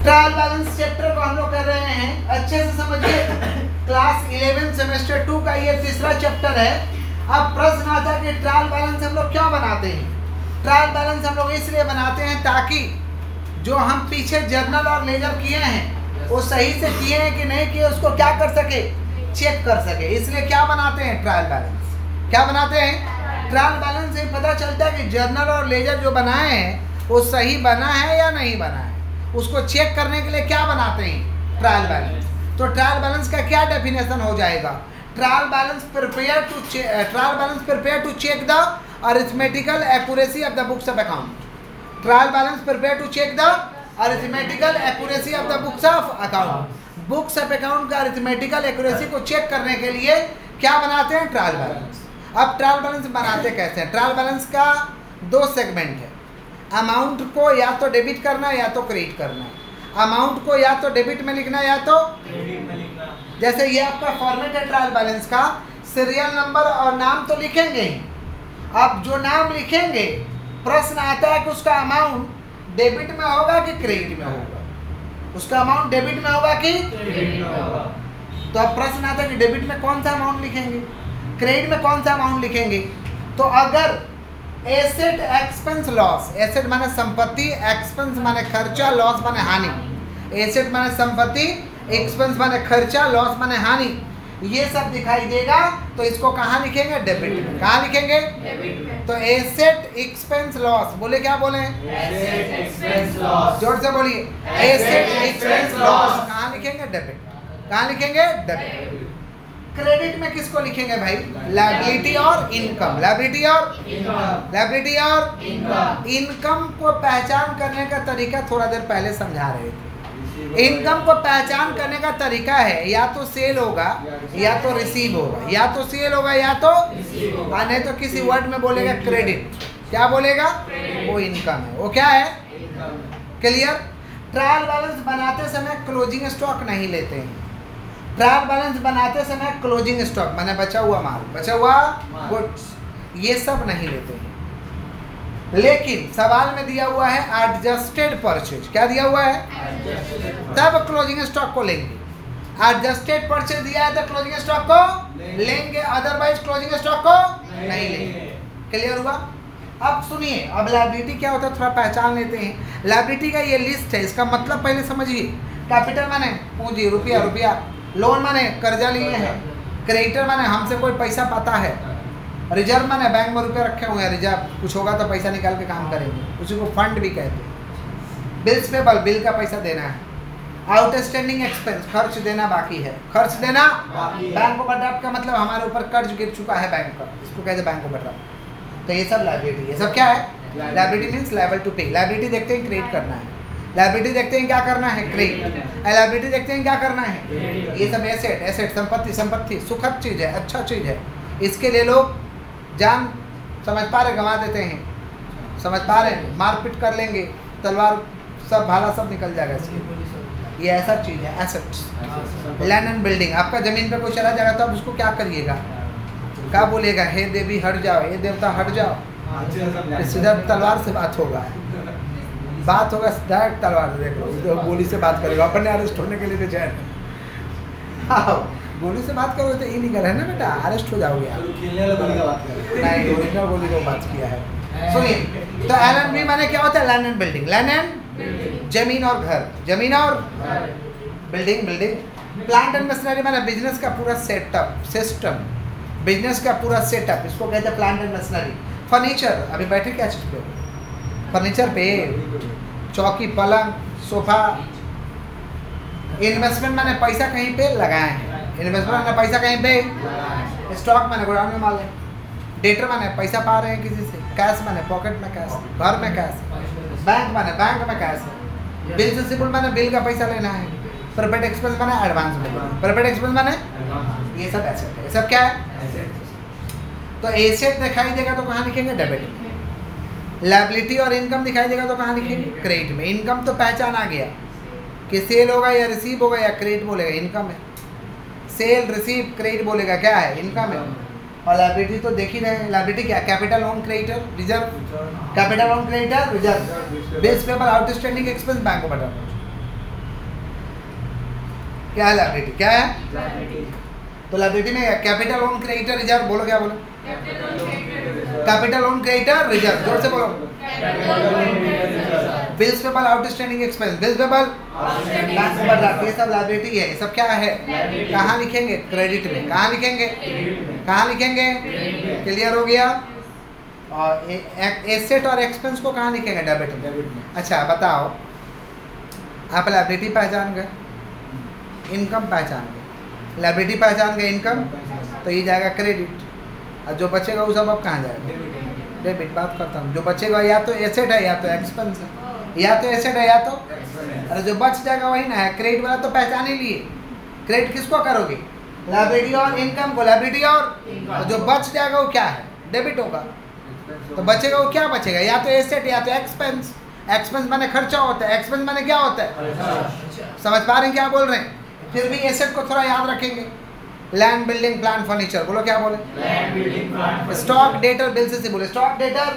Trial balance chapter को हम लोग कर रहे हैं, अच्छे से समझिए। क्लास 11 सेमेस्टर 2 का ये तीसरा चैप्टर है। अब प्रश्न आता है कि ट्रायल बैलेंस हम लोग क्यों बनाते हैं। ट्रायल बैलेंस हम लोग इसलिए बनाते हैं ताकि जो हम पीछे जर्नल और लेजर किए हैं वो सही से किए हैं कि नहीं किए उसको क्या कर सके, चेक कर सके। इसलिए क्या बनाते हैं, ट्रायल बैलेंस। क्या बनाते हैं, ट्रायल बैलेंस से पता चलता है कि जर्नल और लेजर जो बनाए हैं वो सही बना है या नहीं बना है, उसको चेक करने के लिए क्या बनाते हैं, ट्रायल बैलेंस। तो ट्रायल बैलेंस का क्या डेफिनेशन हो जाएगा, trial balance prepare to check the arithmetical accuracy of the books of account. Trial balance prepare to check the arithmetical accuracy of the books of account. Books of account का arithmetical accuracy को check करने के लिए क्या बनाते हैं, trial balance. अब trial balance बनाते कैसे हैं, ट्रायल बैलेंस का दो सेगमेंट है। अमाउंट को या तो डेबिट करना है या तो क्रेडिट करना है। अमाउंट को या तो डेबिट में लिखना है या तो क्रेडिट में लिखना। जैसे ये आपका फॉर्मेट है ट्रायल बैलेंस का, सीरियल नंबर और नाम तो लिखेंगे ही। अब जो नाम लिखेंगे प्रश्न आता है कि उसका अमाउंट डेबिट में होगा कि क्रेडिट में होगा, उसका अमाउंट डेबिट में होगा कि क्रेडिट में होगा। तो अब प्रश्न आता है कि डेबिट में कौन सा अमाउंट लिखेंगे, क्रेडिट में कौन सा अमाउंट लिखेंगे। तो अगर एसेट एक्सपेंस लॉस, एसेट माने संपत्ति, एक्सपेंस माने खर्चा, लॉस माने हानि। एसेट माने संपत्ति, एक्सपेंस माने खर्चा, लॉस माने हानि, ये सब दिखाई देगा तो इसको कहाँ लिखेंगे, डेबिट में। कहाँ लिखेंगे, डेबिट में। तो एसेट एक्सपेंस लॉस, बोले क्या बोले, एसेट एक्सपेंस लॉस, जोर से बोलिए, एसेट एक्सपेंस लॉस कहाँ लिखेंगे, डेबिट। कहाँ लिखेंगे, डेबिट। क्रेडिट में किसको लिखेंगे भाई, लायबिलिटी और इनकम। लायबिलिटी और इनकम को पहचान करने का तरीका थोड़ा देर पहले समझा रहे थे। इनकम को पहचान करने का तरीका है या तो सेल होगा या तो रिसीव होगा, या तो सेल होगा या तो नहीं तो किसी वर्ड में बोलेगा क्रेडिट। क्या बोलेगा, वो इनकम है, वो क्या है, क्लियर। ट्रायल बैलेंस बनाते समय क्लोजिंग स्टॉक नहीं लेते हैं। ट्रायल बैलेंस बनाते समय क्लोजिंग स्टॉक माने बचा हुआ माल, बचा हुआ गुड्स, ये सब नहीं लेते हैं। लेकिन सवाल में दिया हुआ है एडजस्टेड परचेज, क्या दिया हुआ है, तब क्लोजिंग स्टॉक को लेंगे। एडजस्टेड परचेज दिया है तो क्लोजिंग स्टॉक को लेंगे, अदरवाइज क्लोजिंग स्टॉक को नहीं लेंगे। क्लियर हुआ। अब सुनिए, अब लायबिलिटी क्या होता है थोड़ा पहचान लेते हैं। लायबिलिटी का ये लिस्ट है, इसका मतलब पहले समझिए। कैपिटल माने पूंजी, रुपया रुपया। लोन माने कर्जा लिए हैं। क्रेडिटर माने हमसे कोई पैसा पाता है। रिजर्व माने बैंक में रुपये रखे हुए हैं, रिजर्व, कुछ होगा तो पैसा निकाल के काम करेंगे, उसी को फंड भी कहते हैं। बिल्स पेबल, बिल का पैसा देना है। आउटस्टैंडिंग एक्सपेंस, खर्च देना बाकी है, खर्च देना। बैंक ओवरड्राफ्ट का मतलब हमारे ऊपर कर्ज गिर चुका है बैंक का, इसको कहते हैं बैंक ओवरड्राफ्ट। तो ये सब लायबिलिटी, ये सब क्या है, लायबिलिटी मीन्स लायबल टू पे। लायबिलिटी देखते हैं क्रेडिट करना है, लायबिलिटी देखते हैं क्या करना है, क्रेडिट। लायबिलिटी देखते हैं क्या करना है, ये सब एसेट, एसेट संपत्ति, संपत्ति सुखद चीज़ है, अच्छा चीज़ है। इसके लिए लोग जान समझ पा रहे गंवा देते हैं, समझ पा रहे हैं, मारपीट कर लेंगे, तलवार सब भाला सब निकल जाएगा इसके। ये ऐसा चीज़ है, एसेट्स। लैंड एंड बिल्डिंग, आपका ज़मीन पे कोई चला जाएगा तो आप उसको क्या करिएगा, क्या बोलेगा, हे देवी हट जाओ, हे देवता हट जाओ, सीधा तलवार से बात होगा, बात होगा डायरेक्ट तलवार। देख लो गोली से बात करेगा, अपने अरेस्ट होने के लिए तो चैन। हाँ, गोली से बात करोगे तो इलीगल है ना बेटा, अरेस्ट हो जाओगे आप। नहीं, ओरिजिनल गोली को बात किया है। सुनिए, तो LNB माने क्या होता है, land and building. Land and जमीन और घर, जमीन और building, building. Plant and machinery माने बिजनेस का पूरा सेटअप, सिस्टम, बिजनेस का पूरा सेटअप, इसको कहते हैं प्लांट एंड मशीनरी। फर्नीचर, अभी बैठे क्या चीज़ पे, फर्नीचर पे, चौकी, पलंग, सोफा। इन्वेस्टमेंट माने पैसा कहीं पे लगाए हैं, इन्वेस्टमेंट माने पैसा कहीं पे। स्टॉक माने गोडाउन में माल है। डेटर माने पैसा पा रहे हैं किसी से। कैश माने पॉकेट में कैश, घर में कैश। बैंक माने बैंक में कैश है। बिल रिसीवेबल माने बिल का पैसा लेना है। प्रीपेड एक्सपेंस माने एडवांस में। प्रीपेड एक्सपेंस माने ये सब एसेट है। ये सब क्या है, तो एसेट दिखाई देगा तो कहाँ लिखेंगे, डेबिट में। लायबिलिटी और इनकम दिखाई देगा तो कहाँ लिखेंगे, क्रेडिट में। इनकम तो पहचान आ गया कि सेल होगा या रिसीव होगा या क्रेडिट बोलेगा, इनकम है। सेल, रिसीव, क्रेडिट बोलेगा क्या है, इनकम है। और लायबिलिटी तो देख ही रहे, लायबिलिटी क्या, capital on creditor, reserve. Capital on creditor, reserve. Bills payable, outstanding expense, bank overdraft. क्या है लायबिलिटी? क्या है? तो लायबिलिटी में कैपिटल लोन क्रेडिटर रिजर्व, बोलो क्या बोलो? कैपिटल लोन क्रेडिटर रिजर्व, जोर से बोलो। Bills payable outstanding expense, bills payable ये सब लायबिलिटी है। ये सब क्या है? कहाँ लिखेंगे? क्रेडिट में। कहाँ लिखेंगे? कहाँ लिखेंगे? क्लियर हो गया? और एसेट और एक्सपेंस को कहाँ लिखेंगे? डेबिट में। अच्छा बताओ, आप लायबिलिटी पहचान गए, इनकम पहचान गए, लायबिलिटी पहचान गए, इनकम, तो ये जाएगा क्रेडिट, और जो बचेगा वो सब अब कहाँ जाएगा? डेबिट। बात करता हूँ, जो बचेगा या तो एसेट है या तो एक्सपेंस है, या तो एसेट है या तो, अरे जो बच जाएगा वही ना है। क्रेडिट वाला तो पहचान ही लिए, क्रेडिट किसको करोगे? लायबिलिटी और इनकम को। लायबिलिटी और जो बच जाएगा वो क्या है? डेबिट होगा। तो बचेगा वो क्या बचेगा? या तो एसेट या तो एक्सपेंस। एक्सपेंस माने खर्चा होता है, एक्सपेंस माने क्या होता है? समझ पा रहे हैं क्या बोल रहे हैं? फिर भी एसेट को थोड़ा याद रखेंगे। लैंड, बिल्डिंग, प्लांट, फर्नीचर, बोलो क्या बोले? स्टॉक, डेटर, बिल से बोले stock, debtor,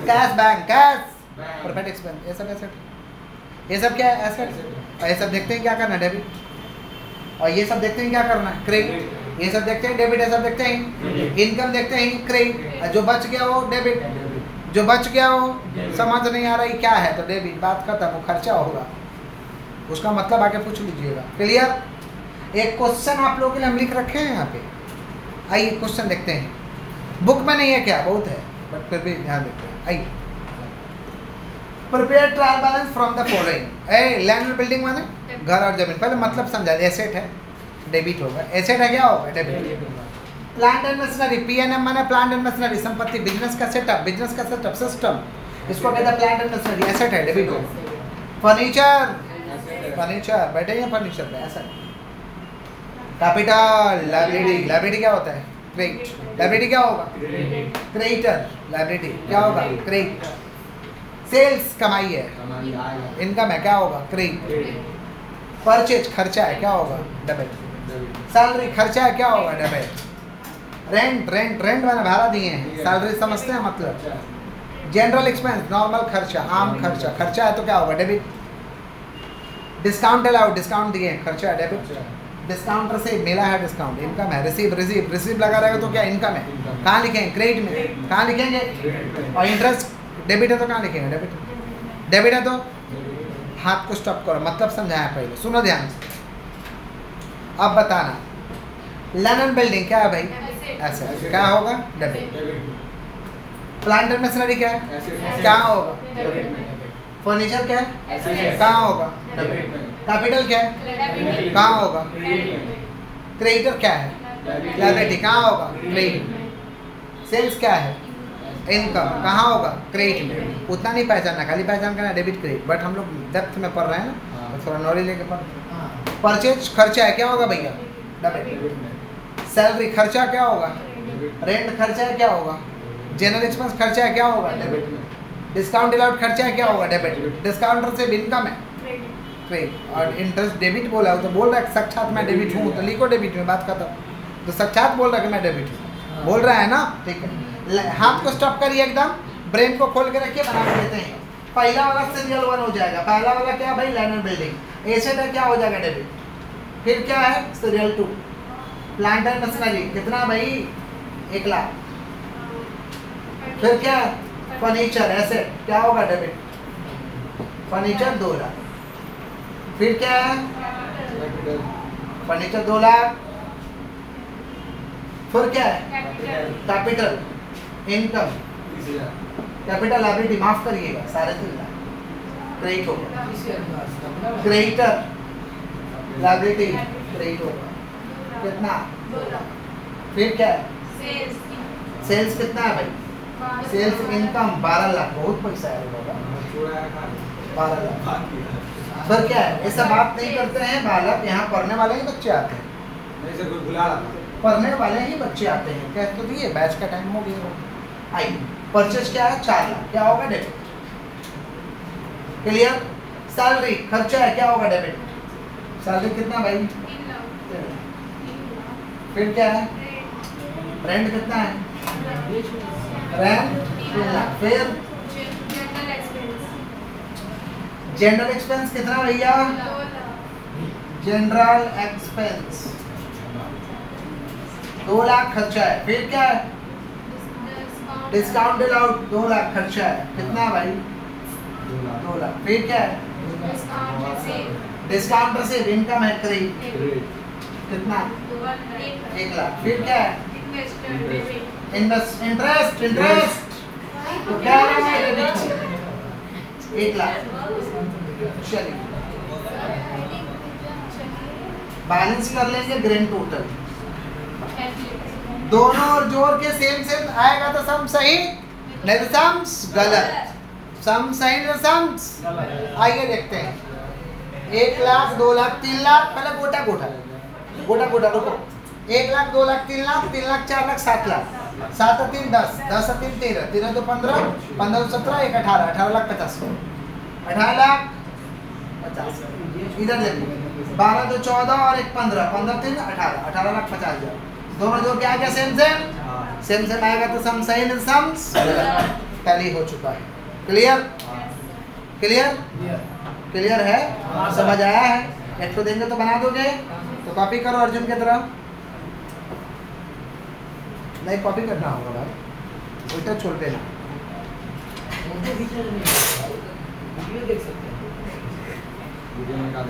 cash, bank, cash, perfect expense, ये सब एसेट। ये सब क्या है? एसेट। और ये सब देखते हैं क्या करना है? डेबिट। और ये सब देखते हैं क्या करना है? क्रेडिट। ये सब देखते हैं डेबिट, ये सब देखते हैं इनकम, देखते हैं क्रेडिट। जो बच गया वो डेबिट, जो बच गया वो समझ नहीं आ रही क्या है तो डेबिट। बात खत्म, वो खर्चा होगा, उसका मतलब आके पूछ लीजिएगा। क्लियर? एक क्वेश्चन आप लोगों के लिए हम लिख रखे हैं यहाँ पे, आइए क्वेश्चन देखते हैं। बुक में नहीं है क्या? बहुत है, बट फिर भी ध्यान देते हैं। आइए, prepare trial balance from the following. Land और बिल्डिंग माने घर और जमीन, पहले मतलब समझा। एसेट है, डेबिट होगा। एसेट है, क्या होगा? Debit. Plant and machinery, PNM माने प्लांट एंड मशीनरी, संपत्ति, बिजनेस का सेटअप, बिजनेस का सेटअप, सिस्टम, इसको कहते हैं प्लांट एंड मशीनरी। एसेट है, डेबिट होगा। फर्नीचर, फर्नीचर बैठे हैं फर्नीचर पे, ऐसा। कैपिटल, लायबिलिटी, लायबिलिटी क्या होता है? क्रेडिट। लायबिलिटी क्या होगा? क्रेडिटर। लायबिलिटी क्या होगा? क्रेडिट। सेल्स कमाई है, इनकम है, क्या होगा? क्रेडिट। परचेज खर्चा है, क्या होगा? डेबिट। सैलरी खर्चा है, क्या होगा? डेबिट। रेंट, रेंट, रेंट मैंने भाड़ा दिए हैं, सैलरी समझते हैं मतलब। जनरल एक्सपेंस, नॉर्मल खर्चा, आम खर्चा, खर्चा है तो क्या होगा? डेबिट। डिस्काउंट अलाउड, डिस्काउंट दिए हैं, खर्चा है, डेबिट। डिस्काउंटर से मिला है डिस्काउंट, इनकम है। रिसीव, रिसीव, रिसीव लगा रहेगा तो क्या? इनकम है। कहाँ लिखेंगे? क्रेडिट में। कहाँ लिखेंगे? और इंटरेस्ट डेबिट है तो कहाँ लिखेंगे? डेबिट। डेबिट है तो हाथ को स्टॉप करो, मतलब समझाया पहले, सुनो ध्यान से। अब बताना, लैंड एंड बिल्डिंग क्या है भाई? ऐसे क्या होगा? डेबिट। प्लांट एंड मशीनरी क्या है? क्या होगा? फर्नीचर क्या है? कहाँ होगा? कैपिटल क्या है? कहाँ होगा? क्रेडिटर क्या है? लायबिलिटी। कहाँ होगा? क्रेडिट। सेल्स क्या है? इनकम। कहाँ होगा? क्रेडिट में। उतना नहीं पहचानना, खाली पहचान करना डेबिट क्रेडिट, बट हम लोग डेप्थ में पढ़ रहे हैं ना, थोड़ा नॉलेज लेके पढ़ रहे हैं। परचेज खर्चा है, क्या होगा भैया? डेबिट। सैलरी खर्चा क्या होगा? रेंट खर्चा है, क्या होगा? जनरल एक्सपेंस खर्चा है, क्या होगा? डेबिट। डिस्काउंट अलाउड खर्चा है, क्या होगा? डेबिट। डिस्काउंटर से इनकम है, क्रेडिट। और इंटरेस्ट डेबिट बोला हो तो बोल रहा है साक्षात मैं डेबिट हूँ, तो लिखो डेबिट में, बात खत्म। तो साक्षात बोल रहा है कि मैं डेबिट हूँ, बोल रहा है ना, ठीक है। हाथ को स्टॉप करिए एकदम, ब्रेन को खोल के रखिए, बना के देते हैं। पहला वाला सीरियल 1 हो जाएगा। पहला वाला क्या भाई? Land and building. एसेट है, क्या हो जाएगा? डेबिट। फिर क्या है? सीरियल 2 प्लांट एंड मशीनरी, कितना भाई? 1 लाख। फिर क्या? फर्नीचर, एसेट, क्या होगा? डेबिट। फर्नीचर 2 लाख। फिर क्या है? फर्नीचर 2 लाख। फिर क्या है? कैपिटल, इनकम, कैपिटल, लायबिलिटी, माफ करिएगा, 3.5 लाख। क्रेडिट होगा। क्रेडिटर, लायबिलिटी, क्रेडिट होगा, कितना? 2 लाख। फिर क्या है? सेल्स कितना है भाई? सेल्स इनकम 12 लाख, बहुत पैसा है बाबा, 12 लाख। फिर क्या है? ऐसा बात नहीं करते हैं बालक, यहाँ पढ़ने वाले ही बच्चे आते हैं, नहीं सर कोई बुला रहा, पढ़ने वाले ही बच्चे आते हैं। क्या तो दिए, बैच का टाइम हो गया। आई परचेज क्या है? 4 लाख, क्या होगा? डेबिट। क्लियर? सैलरी खर्चा है, क्या होगा? डेबिट। सैलरी कितना भाई? 3 लाख। फिर क्या है? रेंट कितना है? रेंट 3 लाख। फिर जनरल एक्सपेंस कितना भैया? जनरल एक्सपेंस 2 लाख खर्चा है। फिर क्या है? डिस्काउंटेड आउट 2 लाख खर्चा है। कितना भाई? 2 लाख। फिर क्या है? डिस्काउंट से इनकम है क्रेडिट। कितना? 1 लाख। फिर क्या है? इंटरेस्ट तो क्या है? 1 लाख। चलिए बैलेंस कर लेंगे ग्रैंड टोटल। दोनों और जोड़ के सेम आएगा तो सम सही, नहीं तो सम्स गलत। सम सही नहीं तो सम्स। आइए देखते हैं। 1 लाख 2 लाख 3 लाख। पहले गोटा रुको। 1 लाख 2 लाख 3 लाख 3 लाख 4 लाख 7 लाख। 7 और 3 10, 10 और 3 13, 13 तो 15, 15 तो 17, 1 18, 18 लाख 50, 18 लाख 50। इधर देखो 12 तो 14 और 1 15, 15 3 18, 18 लाख 50 हजार। दोनों जो क्या क्या सेम आएगा तो सम सही नहीं सम्स टैली हो चुका है। क्लियर है? समझ आया है? एक तो देंगे तो बना दोगे, तो कॉपी करो अर्जुन की तरह। नहीं कॉपी करना होगा भाई, उल्टा छोड़ देना। वीडियो देख सकते हैं, वीडियो निकाल